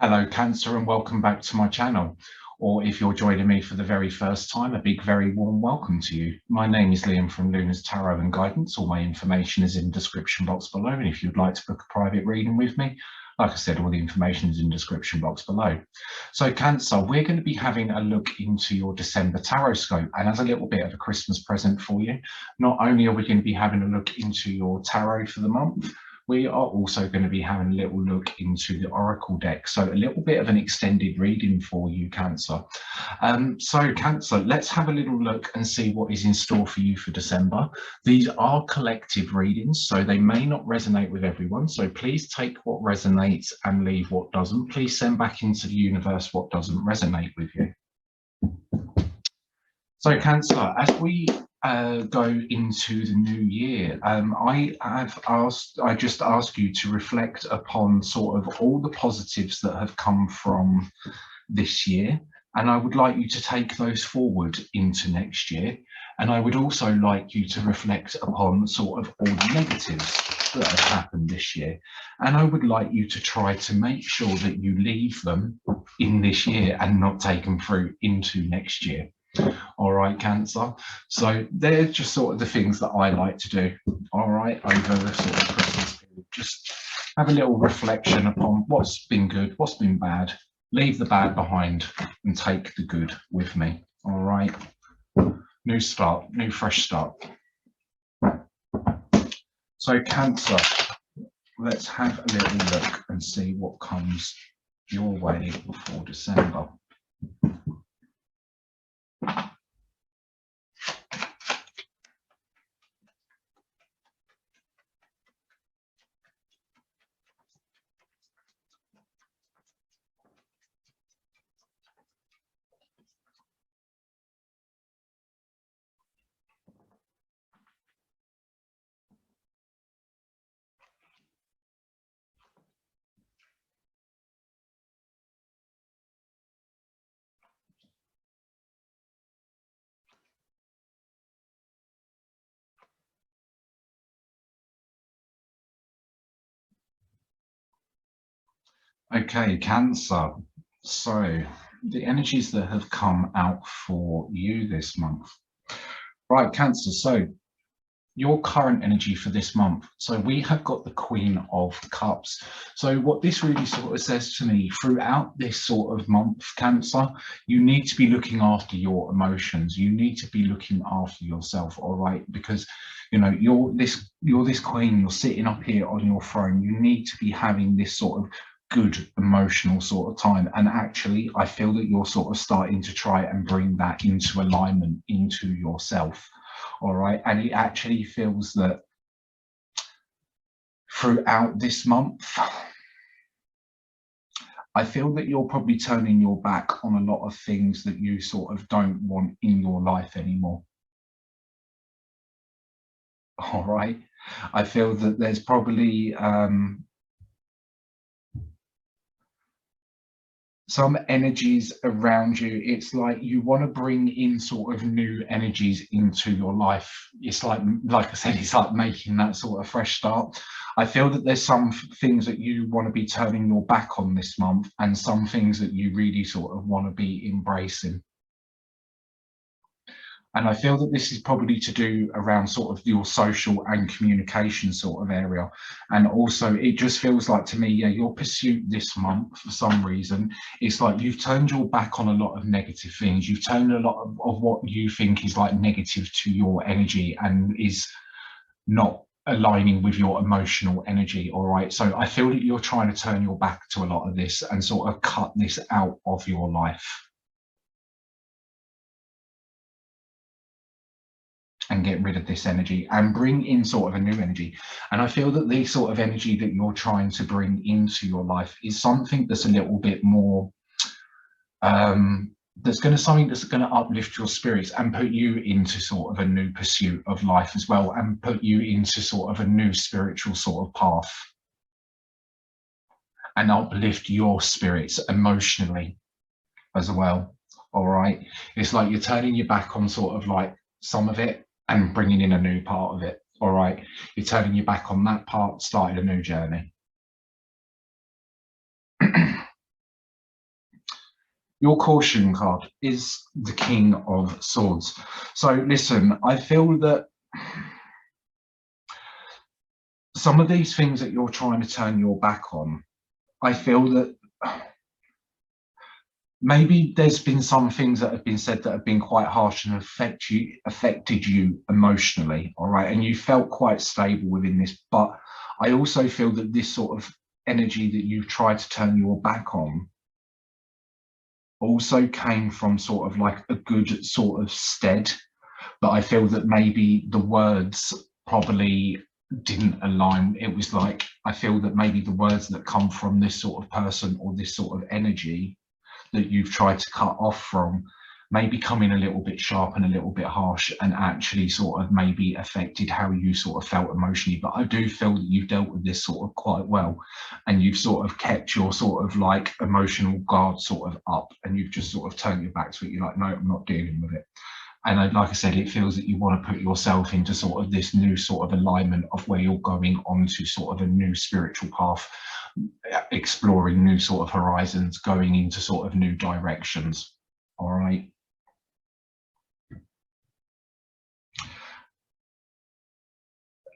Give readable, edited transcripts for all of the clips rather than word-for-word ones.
Hello Cancer and welcome back to my channel, or if you're joining me for the very first time, a big very warm welcome to you. My name is Liam from Luna's Tarot and Guidance. All my information is in the description box below, and if you'd like to book a private reading with me, like I said, all the information is in the description box below. So Cancer, we're going to be having a look into your December Tarotscope, and as a little bit of a Christmas present for you, not only are we going to be having a look into your tarot for the month, we are also going to be having a little look into the Oracle deck. So a little bit of an extended reading for you, Cancer. So Cancer, let's have a little look and see what is in store for you for December. These are collective readings, so they may not resonate with everyone. So please take what resonates and leave what doesn't. Please send back into the universe what doesn't resonate with you. So Cancer, as we go into the new year, I just ask you to reflect upon sort of all the positives that have come from this year, and I would like you to take those forward into next year, and I would also like you to reflect upon sort of all the negatives that have happened this year, and I would like you to try to make sure that you leave them in this year and not take them through into next year. All right, Cancer. So they're just sort of the things that I like to do. All right, over the sort of Christmas period, just have a little reflection upon what's been good, what's been bad. Leave the bad behind and take the good with me. All right. New start, new fresh start. So Cancer, let's have a little look and see what comes your way for December. Okay, Cancer. So the energies that have come out for you this month. Right, Cancer. So your current energy for this month. So we have got the Queen of Cups. So what this really sort of says to me throughout this sort of month, Cancer, you need to be looking after your emotions. You need to be looking after yourself, all right? Because, you know, you're this queen, you're sitting up here on your throne. You need to be having this sort of good emotional sort of time, and actually I feel that you're sort of starting to try and bring that into alignment into yourself. All right, and it actually feels that throughout this month I feel that you're probably turning your back on a lot of things that you sort of don't want in your life anymore. All right, I feel that there's probably some energies around you. It's like you want to bring in sort of new energies into your life. It's like I said, it's like making that sort of fresh start. I feel that there's some things that you want to be turning your back on this month, and some things that you really sort of want to be embracing. And I feel that this is probably to do around sort of your social and communication sort of area. And also it just feels like to me, yeah, your pursuit this month, for some reason, it's like you've turned your back on a lot of negative things. You've turned a lot of what you think is like negative to your energy and is not aligning with your emotional energy. All right. So I feel that you're trying to turn your back to a lot of this and sort of cut this out of your life and get rid of this energy and bring in sort of a new energy. And I feel that the sort of energy that you're trying to bring into your life is something that's a little bit more that's going to uplift your spirits and put you into sort of a new pursuit of life as well, and put you into sort of a new spiritual sort of path and uplift your spirits emotionally as well. All right, it's like you're turning your back on sort of like some of it and bringing in a new part of it. All right, you're turning your back on that part, starting a new journey. Your caution card is the King of Swords. So listen, I feel that some of these things that you're trying to turn your back on, I feel that maybe there's been some things that have been said that have been quite harsh and affected you emotionally, all right, and you felt quite stable within this. But I also feel that this sort of energy that you've tried to turn your back on also came from sort of like a good sort of stead. But I feel that maybe the words probably didn't align. It was like, I feel that maybe the words that come from this sort of person or this sort of energy that you've tried to cut off from maybe come in a little bit sharp and a little bit harsh and actually sort of maybe affected how you sort of felt emotionally. But I do feel that you've dealt with this sort of quite well, and you've sort of kept your sort of like emotional guard sort of up, and you've just sort of turned your back to it. You're like, no, I'm not dealing with it. And like I said, it feels that you want to put yourself into sort of this new sort of alignment of where you're going on to sort of a new spiritual path, exploring new sort of horizons, going into sort of new directions. All right.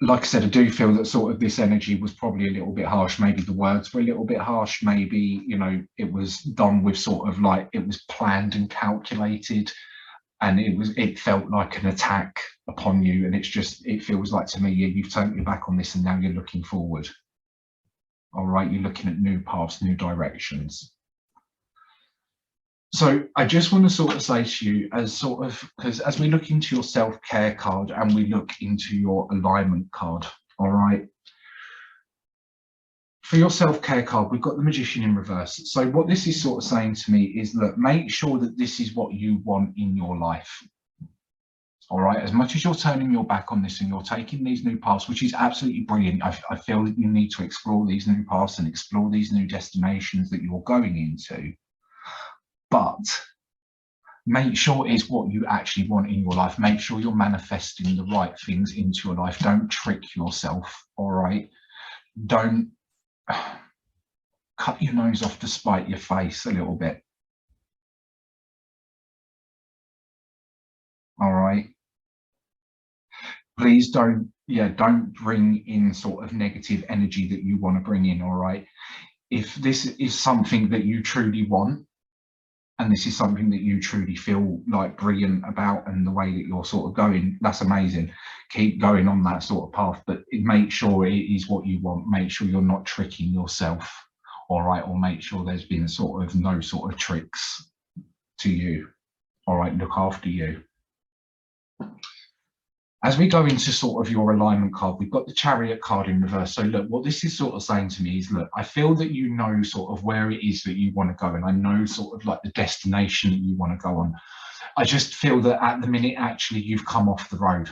Like I said, I do feel that sort of this energy was probably a little bit harsh. Maybe the words were a little bit harsh. Maybe, you know, it was done with sort of like, it was planned and calculated. And it felt like an attack upon you. And it feels like to me, yeah, you've turned your back on this and now you're looking forward. All right, you're looking at new paths, new directions. So I just want to sort of say to you, as sort of, because as we look into your self-care card and we look into your alignment card, all right, for your self-care card, we've got the Magician in reverse. So what this is sort of saying to me is, look, make sure that this is what you want in your life. All right, as much as you're turning your back on this and you're taking these new paths, which is absolutely brilliant. I feel that you need to explore these new paths and explore these new destinations that you're going into. But make sure it's what you actually want in your life. Make sure you're manifesting the right things into your life. Don't trick yourself, all right? Don't cut your nose off to spite your face a little bit. All right? Please don't bring in sort of negative energy that you want to bring in, all right? If this is something that you truly want, and this is something that you truly feel like brilliant about, and the way that you're sort of going, that's amazing. Keep going on that sort of path, but make sure it is what you want. Make sure you're not tricking yourself, all right? Or make sure there's been sort of no sort of tricks to you, all right? Look after you. As we go into sort of your alignment card, we've got the Chariot card in reverse. So look, what this is sort of saying to me is, look, I feel that you know sort of where it is that you want to go, and I know sort of like the destination that you want to go on. I just feel that at the minute, actually, you've come off the road.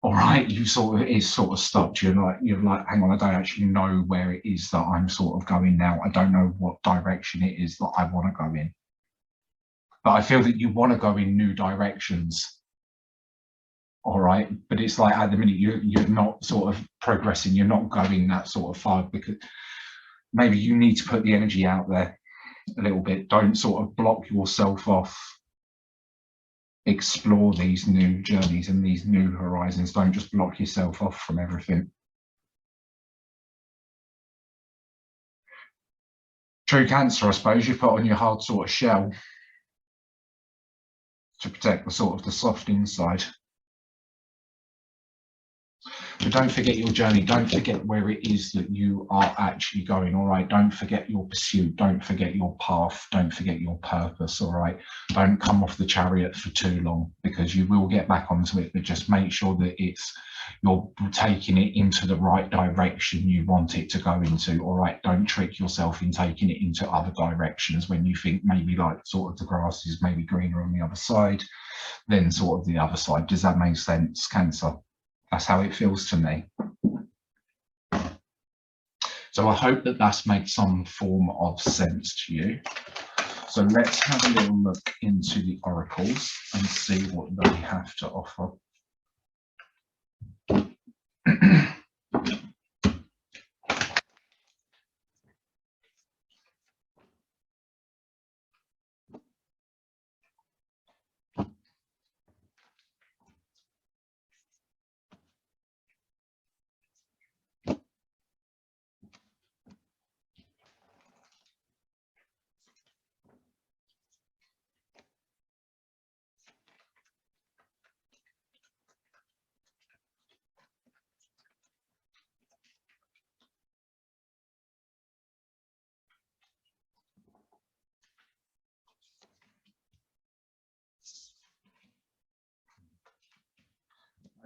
All right, you sort of stopped. You're like, hang on, I don't actually know where it is that I'm sort of going now. I don't know what direction it is that I want to go in. But I feel that you want to go in new directions. All right, but it's like at the minute you're not sort of progressing, you're not going that sort of far, because maybe you need to put the energy out there a little bit. Don't sort of block yourself off. Explore these new journeys and these new horizons. Don't just block yourself off from everything. True Cancer, I suppose you put on your hard sort of shell to protect the sort of the soft inside. But don't forget your journey. Don't forget where it is that you are actually going. All right. Don't forget your pursuit. Don't forget your path. Don't forget your purpose. All right. Don't come off the chariot for too long, because you will get back onto it. But just make sure that you're taking it into the right direction you want it to go into. All right. Don't trick yourself in taking it into other directions when you think maybe like sort of the grass is maybe greener on the other side, then sort of the other side. Does that make sense, Cancer? That's how it feels to me. So I hope that that's made some form of sense to you. So let's have a little look into the oracles and see what they have to offer.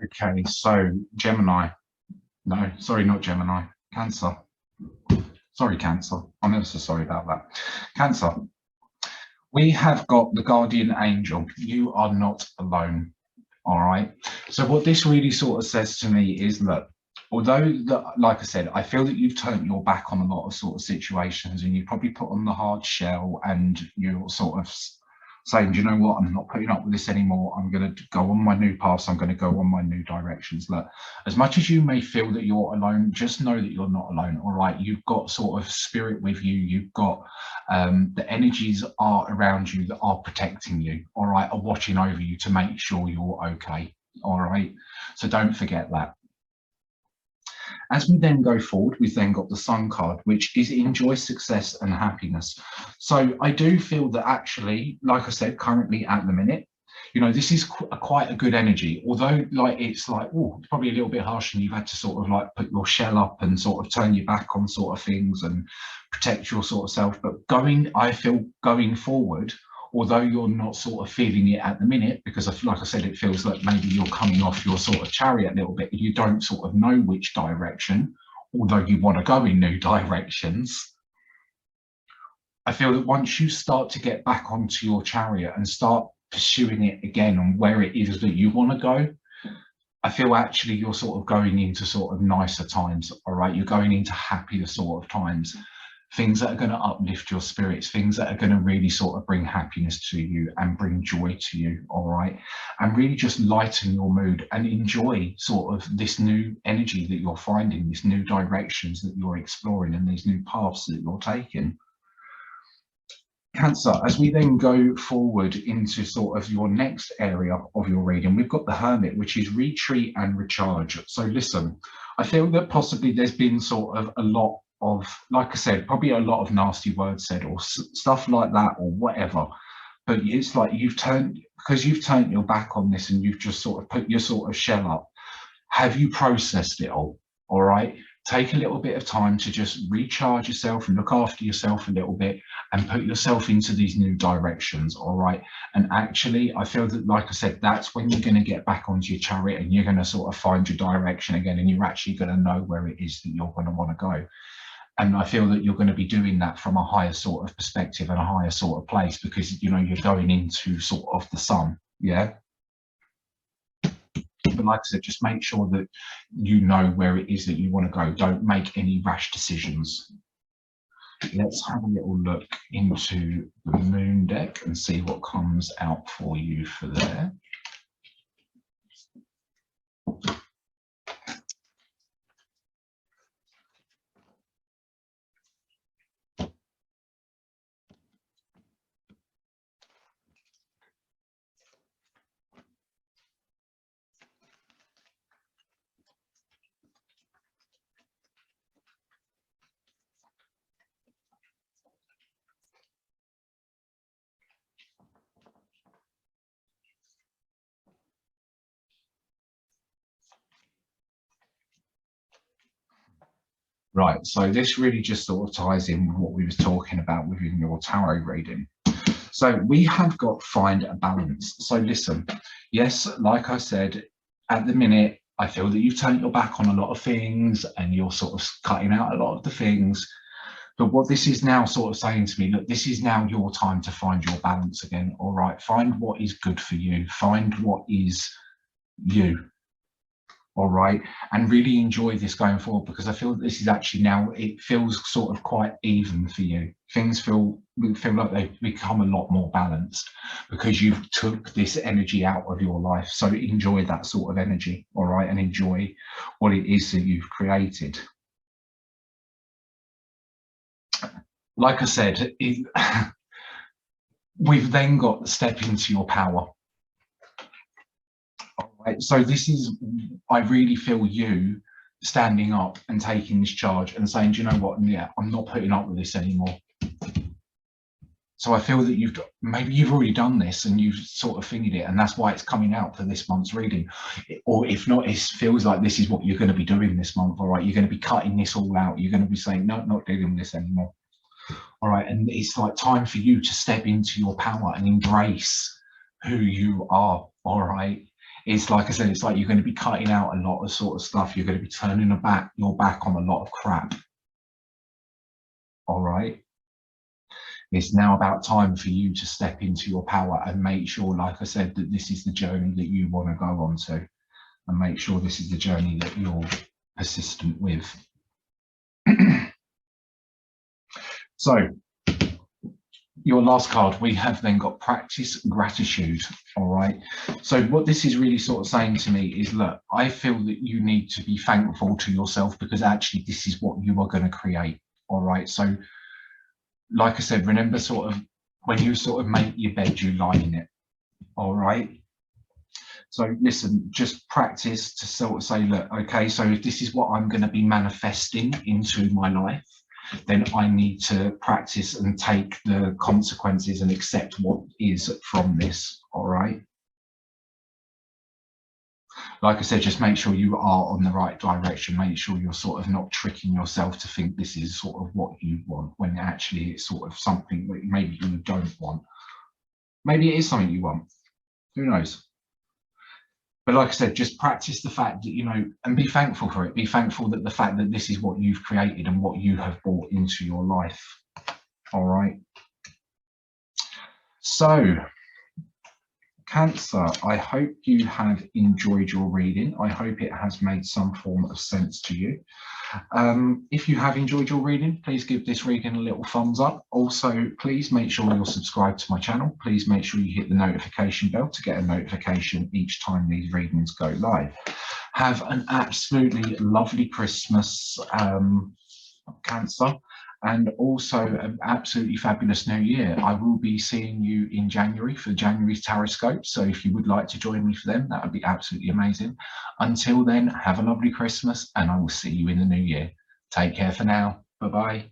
Okay, so Gemini. No, sorry, not Gemini. Cancer. Sorry, Cancer. I'm ever so sorry about that. Cancer. We have got the guardian angel. You are not alone. All right. So what this really sort of says to me is that although like I said, I feel that you've turned your back on a lot of sort of situations and you probably put on the hard shell and you're sort of saying, do you know what, I'm not putting up with this anymore. I'm going to go on my new paths. I'm going to go on my new directions. Look, as much as you may feel that you're alone, just know that you're not alone. All right. You've got sort of spirit with you. You've got the energies are around you that are protecting you. All right. Are watching over you to make sure you're okay. All right. So don't forget that. As we then go forward, we've then got the Sun card, which is enjoy success and happiness. So I do feel that actually, like I said, currently at the minute, you know, this is quite a good energy, although like it's like, oh, it's probably a little bit harsh and you've had to sort of like put your shell up and sort of turn your back on sort of things and protect your sort of self. But I feel going forward, although you're not sort of feeling it at the minute, because like I said, it feels like maybe you're coming off your sort of chariot a little bit. You don't sort of know which direction, although you want to go in new directions. I feel that once you start to get back onto your chariot and start pursuing it again on where it is that you want to go, I feel actually you're sort of going into sort of nicer times. All right, you're going into happier sort of times, things that are going to uplift your spirits, things that are going to really sort of bring happiness to you and bring joy to you. All right, and really just lighten your mood and enjoy sort of this new energy that you're finding, these new directions that you're exploring and these new paths that you're taking. Cancer, as we then go forward into sort of your next area of your reading, we've got the Hermit, which is retreat and recharge. So listen, I feel that possibly there's been sort of a lot of, like I said, probably a lot of nasty words said or stuff like that or whatever. But it's like because you've turned your back on this and you've just sort of put your sort of shell up. Have you processed it all? All right. Take a little bit of time to just recharge yourself and look after yourself a little bit and put yourself into these new directions. All right. And actually, I feel that, like I said, that's when you're going to get back onto your chariot and you're going to sort of find your direction again. And you're actually going to know where it is that you're going to want to go. And I feel that you're going to be doing that from a higher sort of perspective and a higher sort of place because, you know, you're going into sort of the sun. Yeah. But like I said, just make sure that you know where it is that you want to go. Don't make any rash decisions. Let's have a little look into the moon deck and see what comes out for you for there. Right, so this really just sort of ties in with what we was talking about within your tarot reading. So we have got find a balance. So listen, yes, like I said, at the minute, I feel that you've turned your back on a lot of things and you're sort of cutting out a lot of the things. But what this is now sort of saying to me, look, this is now your time to find your balance again. All right, find what is good for you. Find what is you. All right, and really enjoy this going forward because I feel that this is actually now, it feels sort of quite even for you. Things feel like they've become a lot more balanced because you've took this energy out of your life. So enjoy that sort of energy, all right, and enjoy what it is that you've created. Like I said, we've then got the step into your power. All right, so this is, I really feel you standing up and taking this charge and saying, do you know what? Yeah, I'm not putting up with this anymore. So I feel that maybe you've already done this and you've sort of figured it, and that's why it's coming out for this month's reading. Or if not, it feels like this is what you're going to be doing this month. All right, you're going to be cutting this all out. You're going to be saying, no, not dealing with this anymore. All right, and it's like time for you to step into your power and embrace who you are. All right, it's like I said, it's like you're going to be cutting out a lot of sort of stuff. You're going to be turning your back on a lot of crap. All right. It's now about time for you to step into your power and make sure, like I said, that this is the journey that you want to go on to, and make sure this is the journey that you're persistent with. So your last card, we have then got practice gratitude. All right. So what this is really sort of saying to me is, look, I feel that you need to be thankful to yourself, because actually this is what you are going to create. All right. So like I said, remember sort of when you sort of make your bed, you lie in it. All right. So listen, just practice to sort of say, look, okay, so if this is what I'm going to be manifesting into my life, then I need to practice and take the consequences and accept what is from this. All right. Like I said, just make sure you are on the right direction. Make sure you're sort of not tricking yourself to think this is sort of what you want, when actually it's sort of something that maybe you don't want. Maybe it is something you want. Who knows? But like I said, just practice the fact that, you know, and be thankful for it. Be thankful that the fact that this is what you've created and what you have brought into your life. All right. So, Cancer, I hope you have enjoyed your reading. I hope it has made some form of sense to you. If you have enjoyed your reading, please give this reading a little thumbs up. Also, please make sure you're subscribed to my channel. Please make sure you hit the notification bell to get a notification each time these readings go live. Have an absolutely lovely Christmas, Cancer, and also an absolutely fabulous new year. I will be seeing you in January for January's Tarotscope, so if you would like to join me for them, that would be absolutely amazing. Until then, have a lovely Christmas, and I will see you in the new year. Take care for now. Bye-bye.